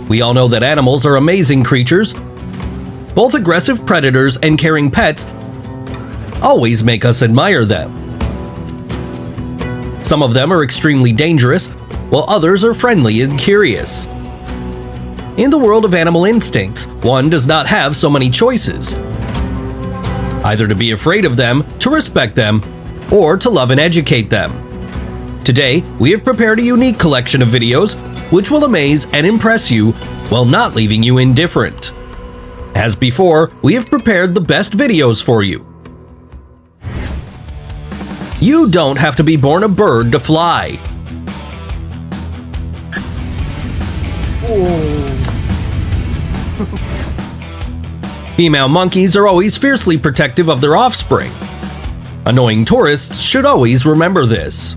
We all know that animals are amazing creatures. Both aggressive predators and caring pets always make us admire them. Some of them are extremely dangerous, while others are friendly and curious. In the world of animal instincts, one does not have so many choices. Either to be afraid of them, to respect them, or to love and educate them. Today, we have prepared a unique collection of videos which will amaze and impress you while not leaving you indifferent. As before, we have prepared the best videos for you. You don't have to be born a bird to fly. Female monkeys are always fiercely protective of their offspring. Annoying tourists should always remember this.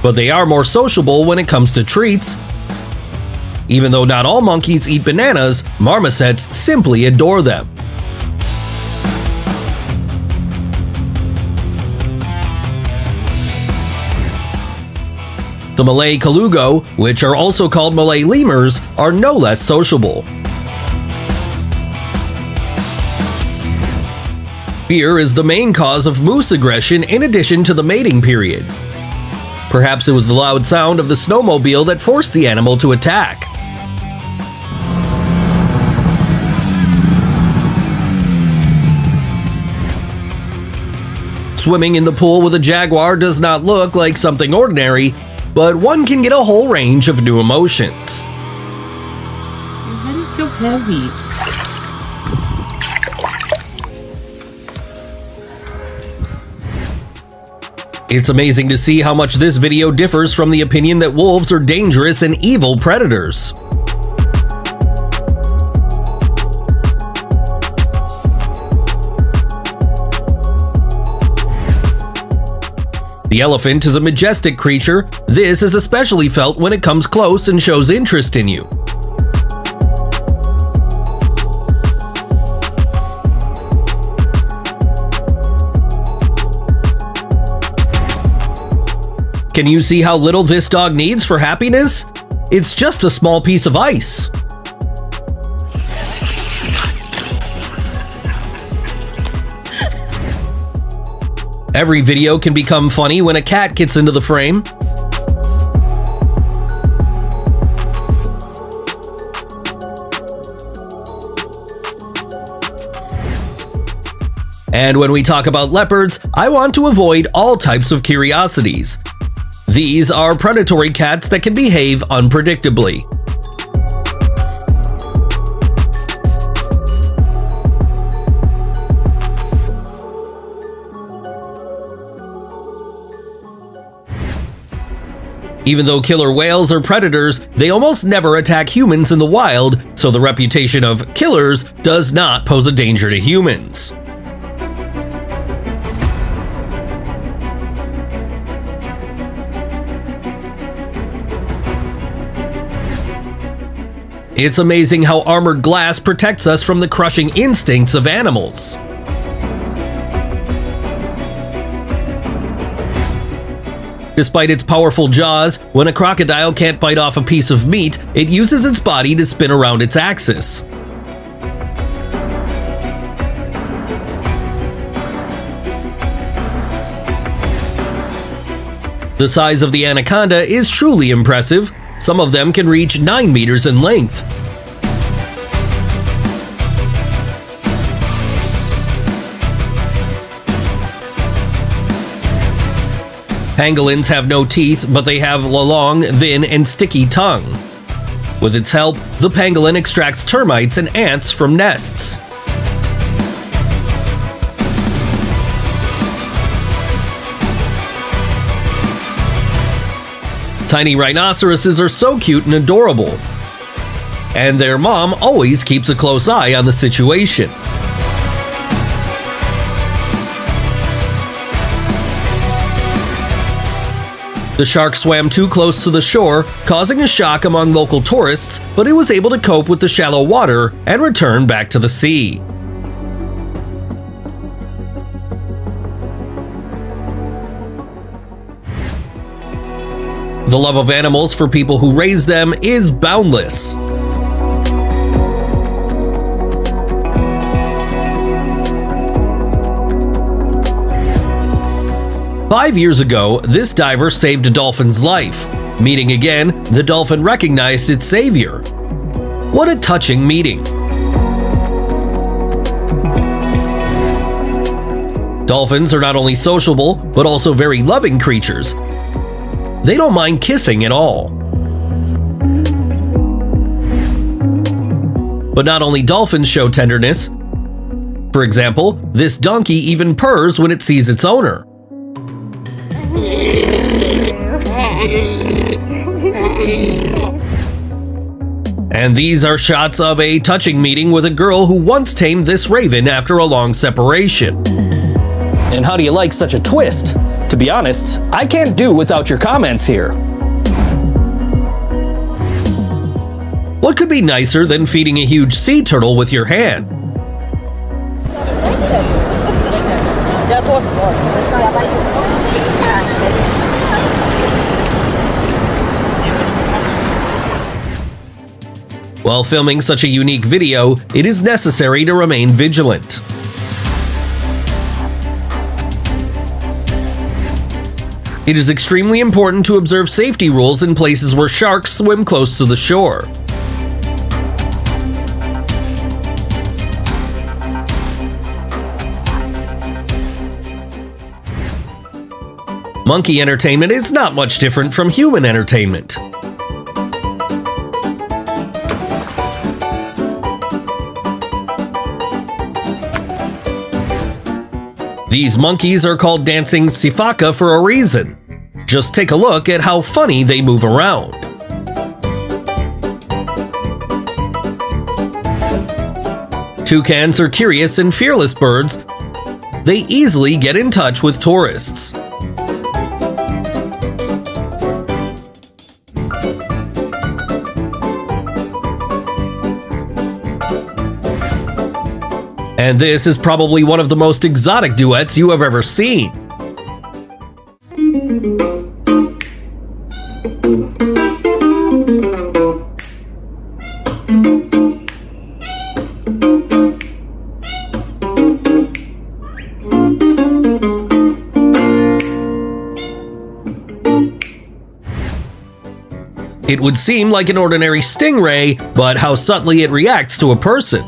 But they are more sociable when it comes to treats. Even though not all monkeys eat bananas, marmosets simply adore them. The Malay colugo, which are also called Malay lemurs, are no less sociable. Fear is the main cause of moose aggression in addition to the mating period. Perhaps it was the loud sound of the snowmobile that forced the animal to attack. Swimming in the pool with a jaguar does not look like something ordinary, but one can get a whole range of new emotions. Your head is so heavy. It's amazing to see how much this video differs from the opinion that wolves are dangerous and evil predators. The elephant is a majestic creature. This is especially felt when it comes close and shows interest in you. Can you see how little this dog needs for happiness? It's just a small piece of ice. Every video can become funny when a cat gets into the frame. And when we talk about leopards, I want to avoid all types of curiosities. These are predatory cats that can behave unpredictably. Even though killer whales are predators, they almost never attack humans in the wild, so the reputation of killers does not pose a danger to humans. It's amazing how armored glass protects us from the crushing instincts of animals. Despite its powerful jaws, when a crocodile can't bite off a piece of meat, it uses its body to spin around its axis. The size of the anaconda is truly impressive. Some of them can reach 9 meters in length. Pangolins have no teeth, but they have a long, thin, and sticky tongue. With its help, the pangolin extracts termites and ants from nests. Tiny rhinoceroses are so cute and adorable. And their mom always keeps a close eye on the situation. The shark swam too close to the shore, causing a shock among local tourists, but it was able to cope with the shallow water and return back to the sea. The love of animals for people who raise them is boundless. "5 years ago, this diver saved a dolphin's life. Meeting again, the dolphin recognized its savior. What a touching meeting." Dolphins are not only sociable, but also very loving creatures. They don't mind kissing at all. But not only dolphins show tenderness. For example, this donkey even purrs when it sees its owner. And these are shots of a touching meeting with a girl who once tamed this raven after a long separation. And how do you like such a twist? To be honest, I can't do without your comments here. What could be nicer than feeding a huge sea turtle with your hand? While filming such a unique video, it is necessary to remain vigilant. It is extremely important to observe safety rules in places where sharks swim close to the shore. Monkey entertainment is not much different from human entertainment. These monkeys are called dancing sifaka for a reason. Just take a look at how funny they move around. Toucans are curious and fearless birds. They easily get in touch with tourists. And this is probably one of the most exotic duets you have ever seen. It would seem like an ordinary stingray, but how subtly it reacts to a person.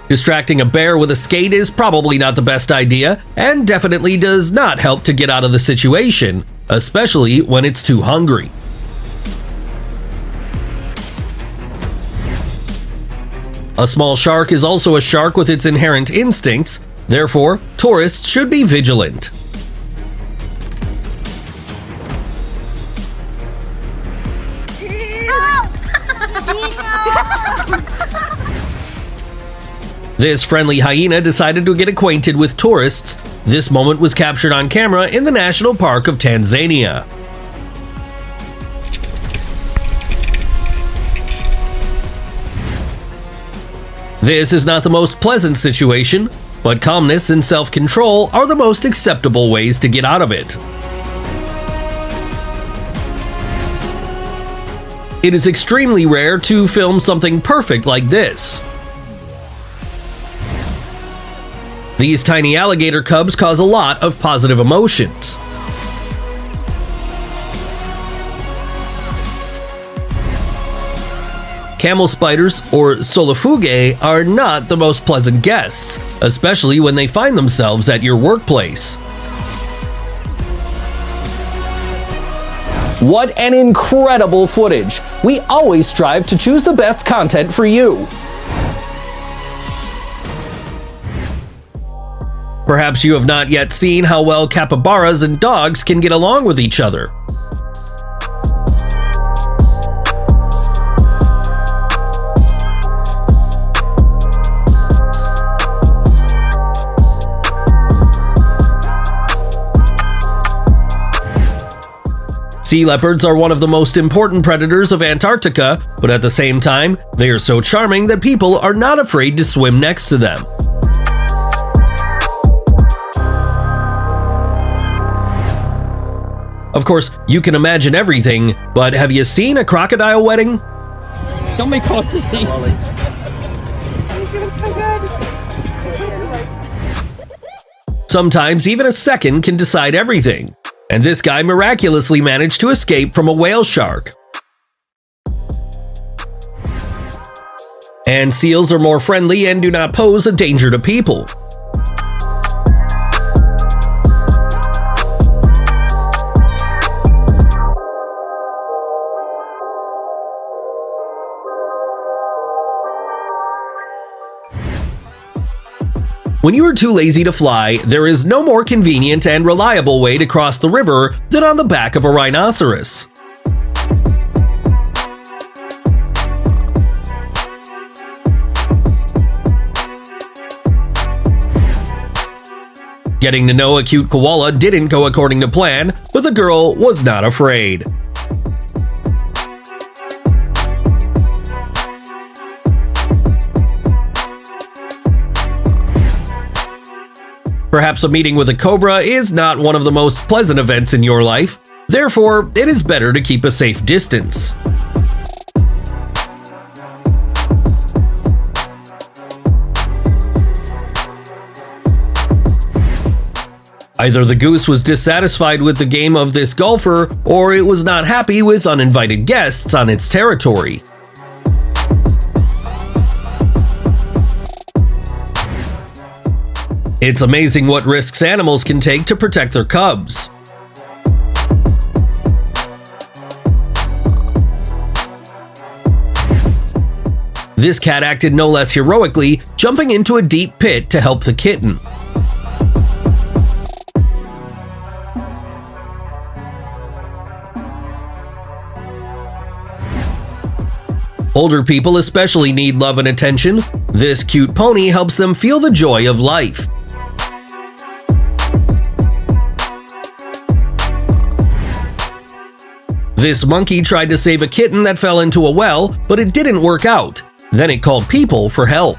Distracting a bear with a skate is probably not the best idea, and definitely does not help to get out of the situation, especially when it's too hungry. A small shark is also a shark with its inherent instincts, therefore, tourists should be vigilant. This friendly hyena decided to get acquainted with tourists. This moment was captured on camera in the National Park of Tanzania. This is not the most pleasant situation, but calmness and self-control are the most acceptable ways to get out of it. It is extremely rare to film something perfect like this. These tiny alligator cubs cause a lot of positive emotions. Camel spiders, or solifugae, are not the most pleasant guests, especially when they find themselves at your workplace. What an incredible footage! We always strive to choose the best content for you. Perhaps you have not yet seen how well capybaras and dogs can get along with each other. Sea leopards are one of the most important predators of Antarctica, but at the same time, they are so charming that people are not afraid to swim next to them. Of course, you can imagine everything, but have you seen a crocodile wedding? Somebody called the thing. He's doing so good. Sometimes even a second can decide everything, and this guy miraculously managed to escape from a whale shark. And seals are more friendly and do not pose a danger to people. When you are too lazy to fly, there is no more convenient and reliable way to cross the river than on the back of a rhinoceros. Getting to know a cute koala didn't go according to plan, but the girl was not afraid. Perhaps a meeting with a cobra is not one of the most pleasant events in your life. Therefore, it is better to keep a safe distance. Either the goose was dissatisfied with the game of this golfer, or it was not happy with uninvited guests on its territory. It's amazing what risks animals can take to protect their cubs. This cat acted no less heroically, jumping into a deep pit to help the kitten. Older people especially need love and attention. This cute pony helps them feel the joy of life. This monkey tried to save a kitten that fell into a well, but it didn't work out. Then it called people for help.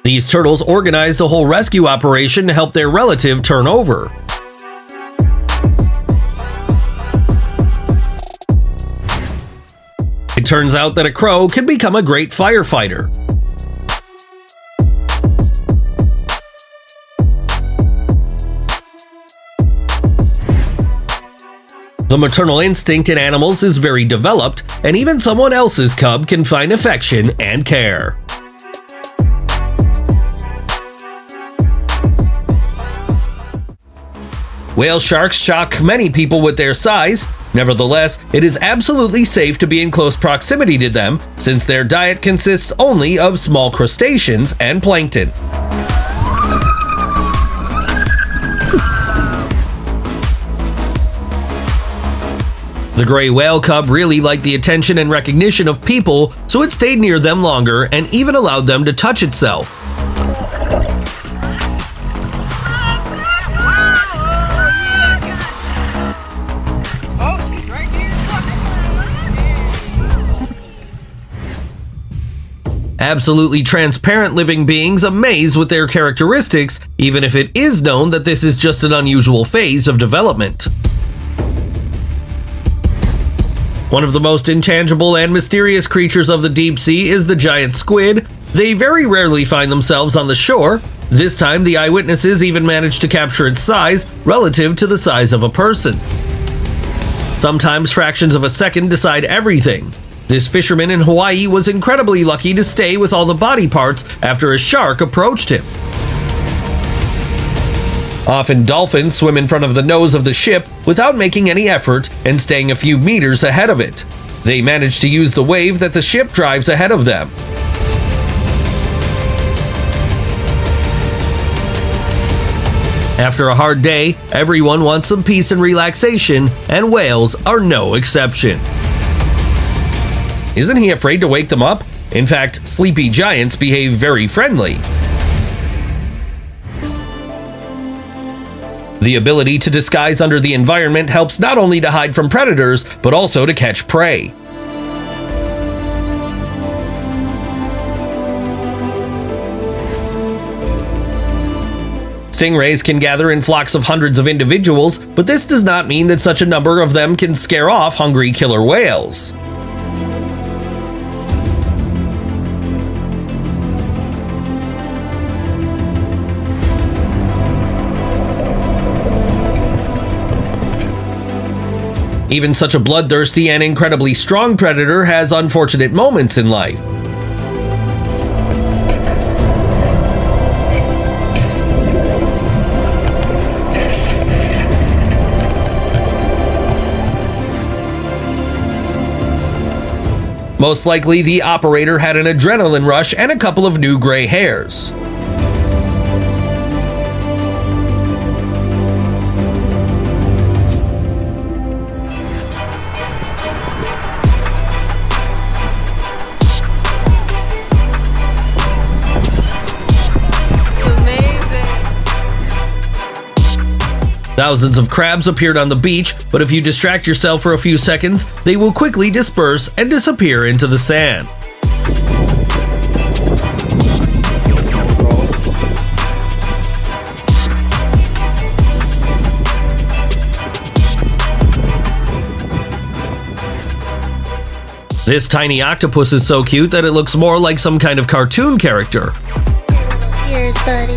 These turtles organized a whole rescue operation to help their relative turn over. It turns out that a crow can become a great firefighter. The maternal instinct in animals is very developed, and even someone else's cub can find affection and care. Whale sharks shock many people with their size. Nevertheless, it is absolutely safe to be in close proximity to them, since their diet consists only of small crustaceans and plankton. The gray whale cub really liked the attention and recognition of people, so it stayed near them longer and even allowed them to touch itself. Absolutely transparent living beings amaze with their characteristics, even if it is known that this is just an unusual phase of development. One of the most intangible and mysterious creatures of the deep sea is the giant squid. They very rarely find themselves on the shore. This time, the eyewitnesses even managed to capture its size relative to the size of a person. Sometimes fractions of a second decide everything. This fisherman in Hawaii was incredibly lucky to stay with all the body parts after a shark approached him. Often dolphins swim in front of the nose of the ship without making any effort and staying a few meters ahead of it. They manage to use the wave that the ship drives ahead of them. After a hard day, everyone wants some peace and relaxation, and whales are no exception. Isn't he afraid to wake them up? In fact, sleepy giants behave very friendly. The ability to disguise under the environment helps not only to hide from predators, but also to catch prey. Stingrays can gather in flocks of hundreds of individuals, but this does not mean that such a number of them can scare off hungry killer whales. Even such a bloodthirsty and incredibly strong predator has unfortunate moments in life. Most likely, the operator had an adrenaline rush and a couple of new gray hairs. Thousands of crabs appeared on the beach, but if you distract yourself for a few seconds, they will quickly disperse and disappear into the sand. This tiny octopus is so cute that it looks more like some kind of cartoon character. Ears, buddy.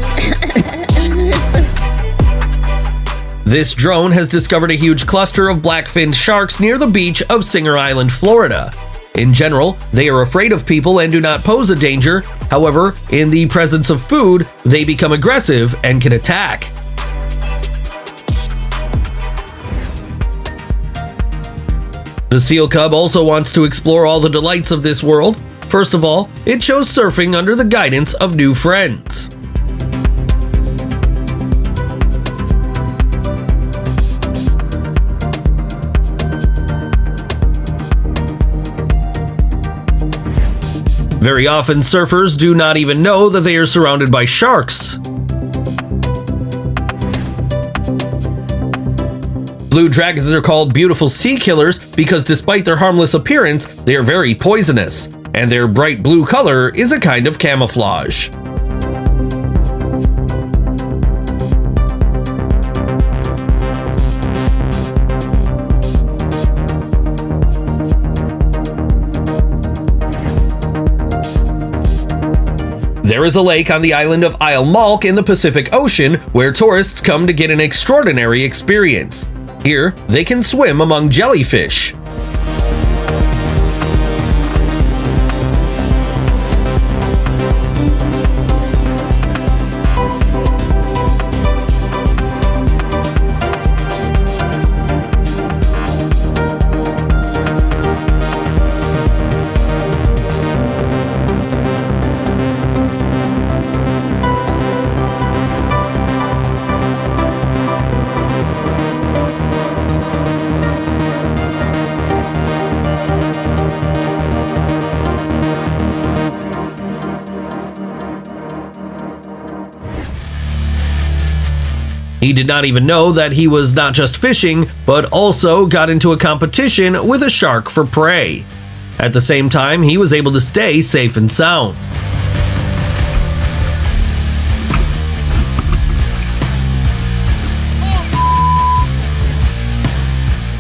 This drone has discovered a huge cluster of black-finned sharks near the beach of Singer Island, Florida. In general, they are afraid of people and do not pose a danger. However, in the presence of food, they become aggressive and can attack. The seal cub also wants to explore all the delights of this world. First of all, it chose surfing under the guidance of new friends. Very often, surfers do not even know that they are surrounded by sharks. Blue dragons are called beautiful sea killers because despite their harmless appearance, they are very poisonous, and their bright blue color is a kind of camouflage. There is a lake on the island of Isle Malk in the Pacific Ocean where tourists come to get an extraordinary experience. Here, they can swim among jellyfish. He did not even know that he was not just fishing, but also got into a competition with a shark for prey. At the same time, he was able to stay safe and sound.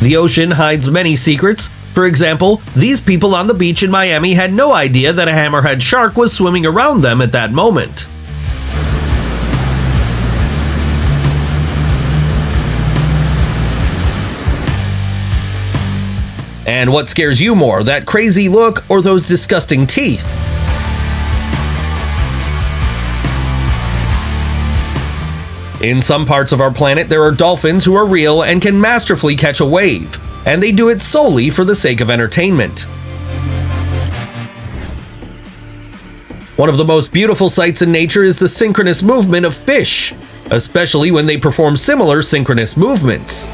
The ocean hides many secrets. For example, these people on the beach in Miami had no idea that a hammerhead shark was swimming around them at that moment. And what scares you more, that crazy look or those disgusting teeth? In some parts of our planet, there are dolphins who are real and can masterfully catch a wave, and they do it solely for the sake of entertainment. One of the most beautiful sights in nature is the synchronous movement of fish, especially when they perform similar synchronous movements.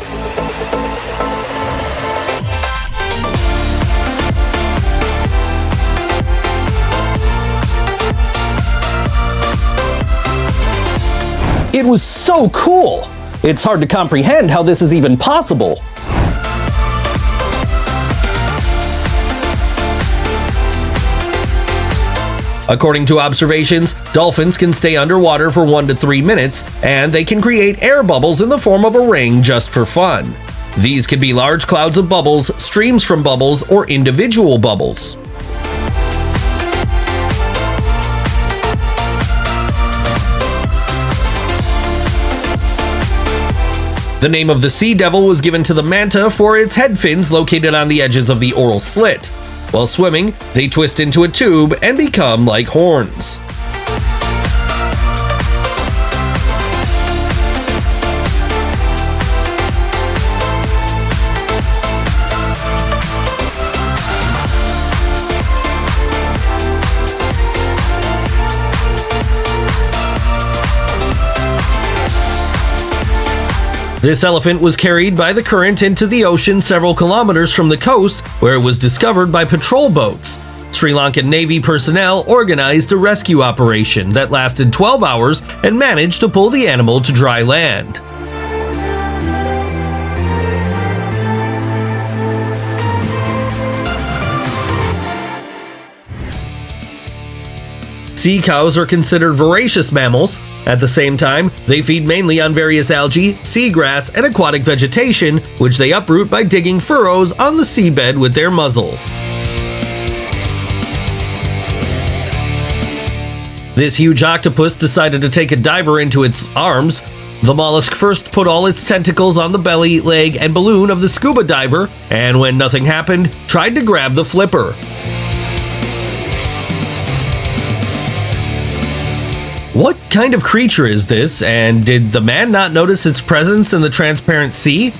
It was so cool! It's hard to comprehend how this is even possible. According to observations, dolphins can stay underwater for 1 to 3 minutes, and they can create air bubbles in the form of a ring just for fun. These could be large clouds of bubbles, streams from bubbles, or individual bubbles. The name of the sea devil was given to the manta for its head fins located on the edges of the oral slit. While swimming, they twist into a tube and become like horns. This elephant was carried by the current into the ocean several kilometers from the coast, where it was discovered by patrol boats. Sri Lankan Navy personnel organized a rescue operation that lasted 12 hours and managed to pull the animal to dry land. Sea cows are considered voracious mammals. At the same time, they feed mainly on various algae, seagrass, and aquatic vegetation, which they uproot by digging furrows on the seabed with their muzzle. This huge octopus decided to take a diver into its arms. The mollusk first put all its tentacles on the belly, leg, and balloon of the scuba diver, and when nothing happened, tried to grab the flipper. What kind of creature is this, and did the man not notice its presence in the transparent sea?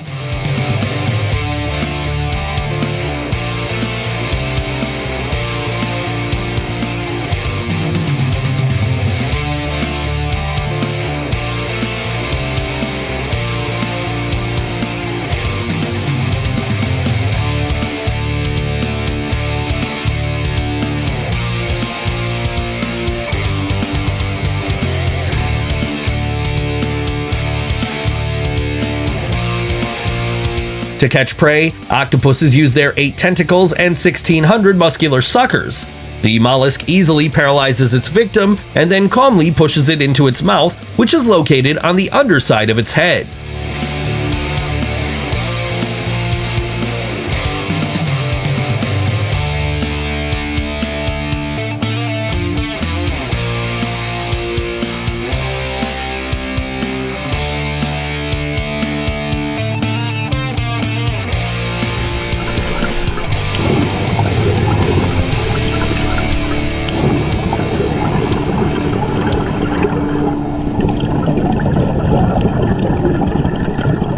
To catch prey, octopuses use their 8 tentacles and 1,600 muscular suckers. The mollusk easily paralyzes its victim and then calmly pushes it into its mouth, which is located on the underside of its head.